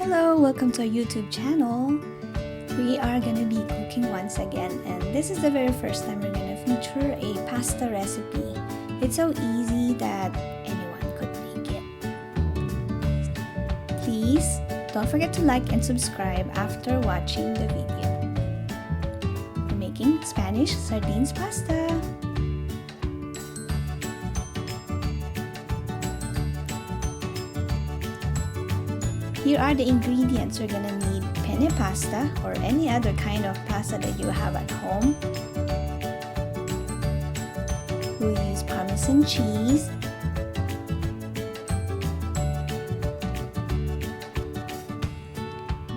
Hello, welcome to our YouTube channel. We are gonna be cooking once again, and this is the very first time we're gonna feature a pasta recipe. It's so easy that anyone could make it. Please don't forget to like and subscribe after watching the video. We're making Spanish sardines pasta. Here are the ingredients. We're gonna need penne pasta or any other kind of pasta that you have at home. We'll use Parmesan cheese,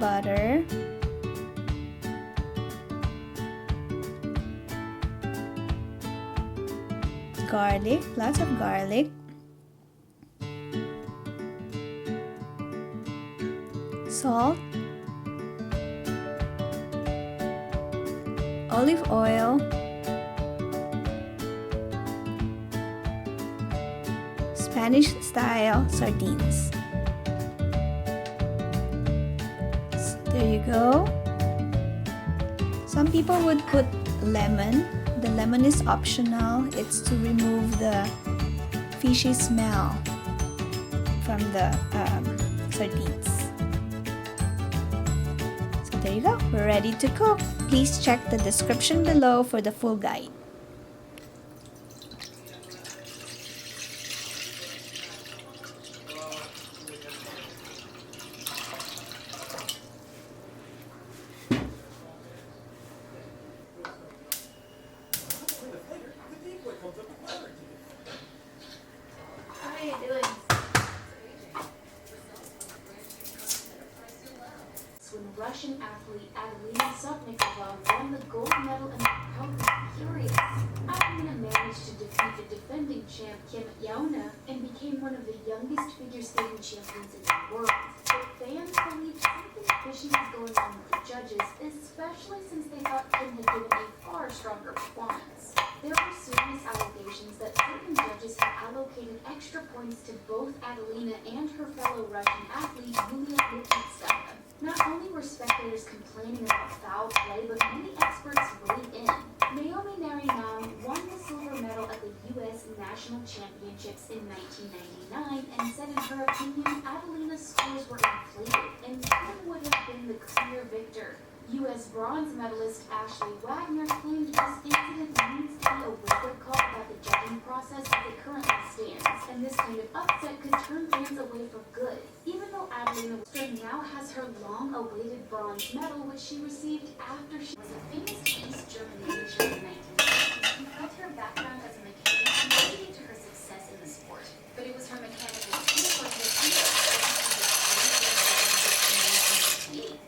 butter, garlic, lots of garlic, salt, olive oil, Spanish style sardines. So there you go. Some people would put lemon. The lemon is optional. It's to remove the fishy smell from the sardines. There you go, we're ready to cook. Please check the description below for the full guide. How are you doing? When Russian athlete Adelina Sotnikova won the gold medal and the crowd was furious. Adelina managed to defeat the defending champ Kim Yauna and became one of the youngest figure skating champions in the world. But fans believed something fishy was going on with the judges, especially since they thought Kim had given a far stronger performance. There were serious allegations that certain judges had allocated extra points to both Adelina and her fellow Russian athlete Yulia Lipinskaya. Not only were speculators complaining about foul play, but many experts weighed in. Naomi Narinam won the silver medal at the U.S. National Championships in 1999 and said in her opinion Adelina's scores were inflated and Kim would have been the clear victor. U.S. bronze medalist Ashley Wagner claimed this incident needs to be a wake-up call about the judging process as it currently stands, and this kind of upset could turn fans away for good. Even though Adelina now has her long-awaited bronze medal, which she received after she was a famous East German leader in the 1990s. She felt her background as a mechanic contributed to her success in the sport, but it was her mechanical skill that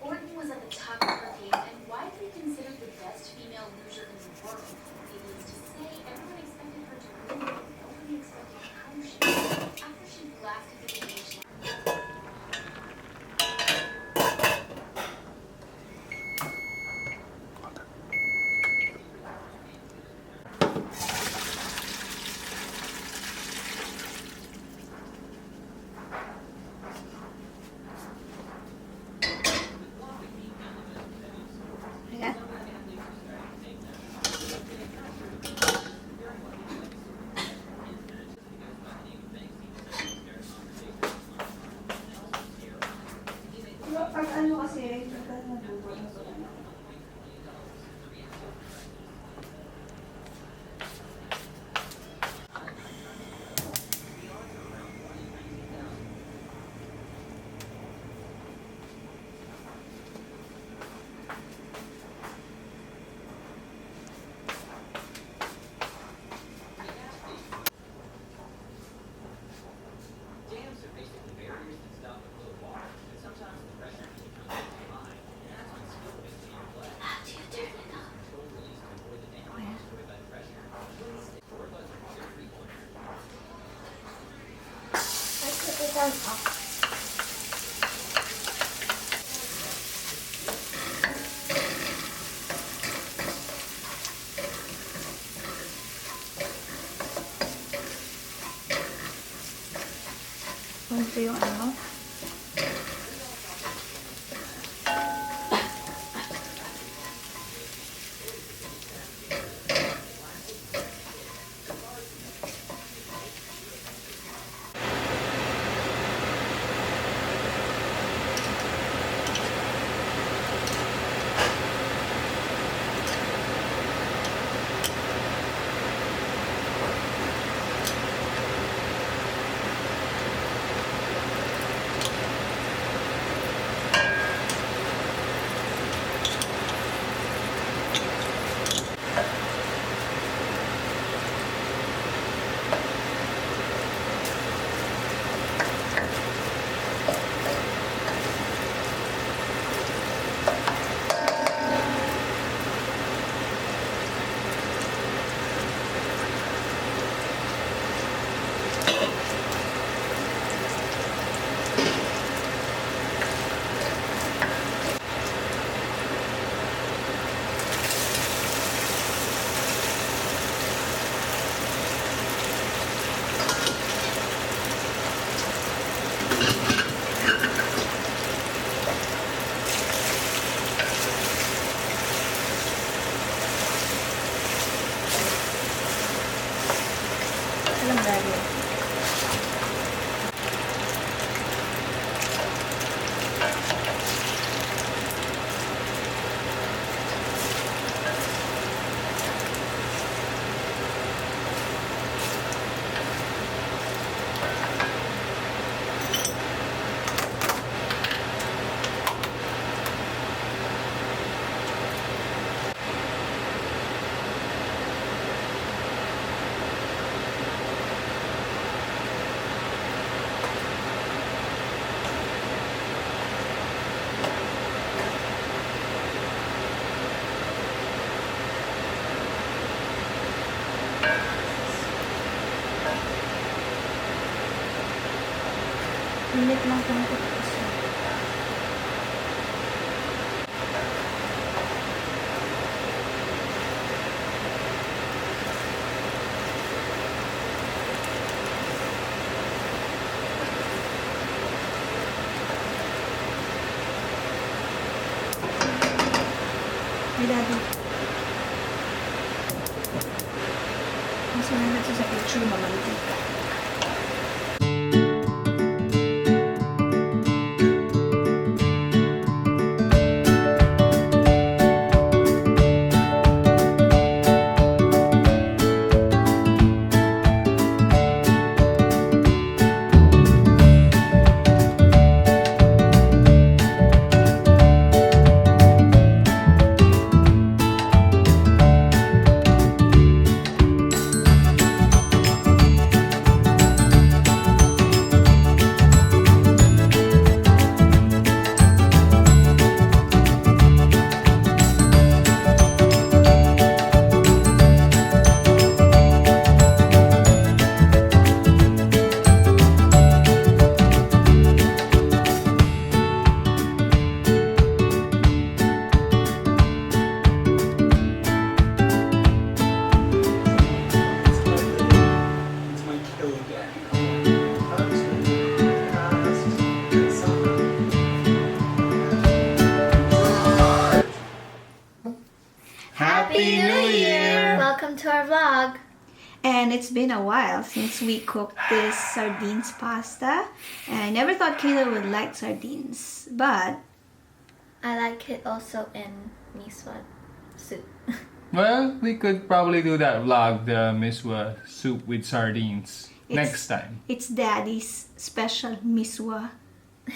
Orton was at the top of her game and widely considered the best female luger in the world. Needless to say, everyone expected her to win, but nobody expected how she would after she blasted the finish line. Pag ano kasi, nagkakaluto na po. Ito yung ano. Init lang kung putos. Ay, Daddy. Mas maganda sa picture, mamantika. Happy New Year! Welcome to our vlog. And it's been a while since we cooked this sardines pasta. And I never thought Kayla would like sardines. But I like it also in miso soup. Well, we could probably do that vlog, the miswa soup with sardines, next time. it's Daddy's special miswa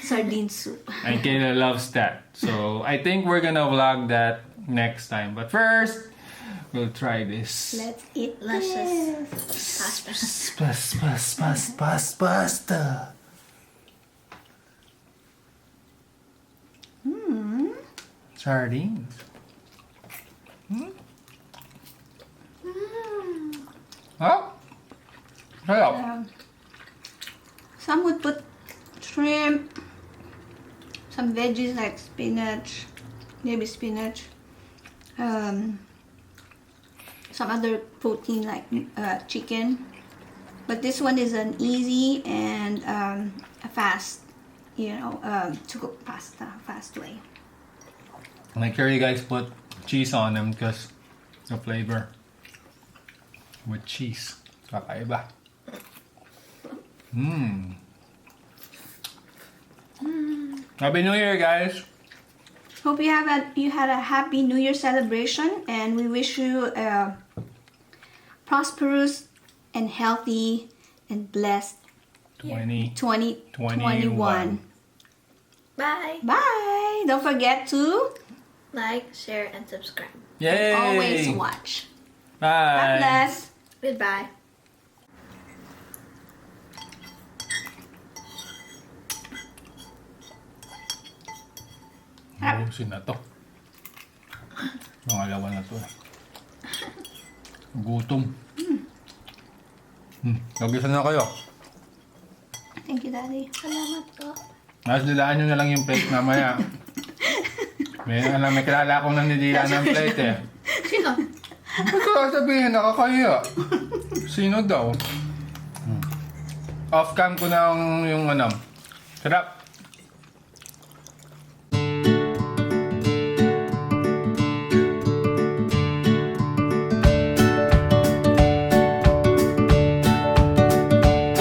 sardine soup. And Kayla loves that. So I think we're gonna vlog that next time. But first, we'll try this. Let's eat Let's this. Pasta. Sardines. Oh, sarap. Some would put shrimp, some veggies like spinach, maybe spinach, some other protein like chicken. But this one is an easy and a fast, to cook pasta, fast way. Make sure you guys put cheese on them because the flavor with cheese. Kakaiba. Happy New Year, guys! Hope you had a happy New Year celebration, and we wish you a prosperous and healthy and blessed 2021. Bye. Bye! Don't forget to Like, share, and subscribe. Yay! always watch. Bye! God bless. Goodbye. Ayusin na to. Pangalawa na to. Gutom. Nag-isa na kayo. Thank you, Daddy. Salamat po. Mas dilaan nyo na lang yung plate mamaya. may kilala akong nanidila ng plate eh. Sino? Ba't ka sabihin? Nakakaya. Sino daw? Off cam ko na yung Sarap.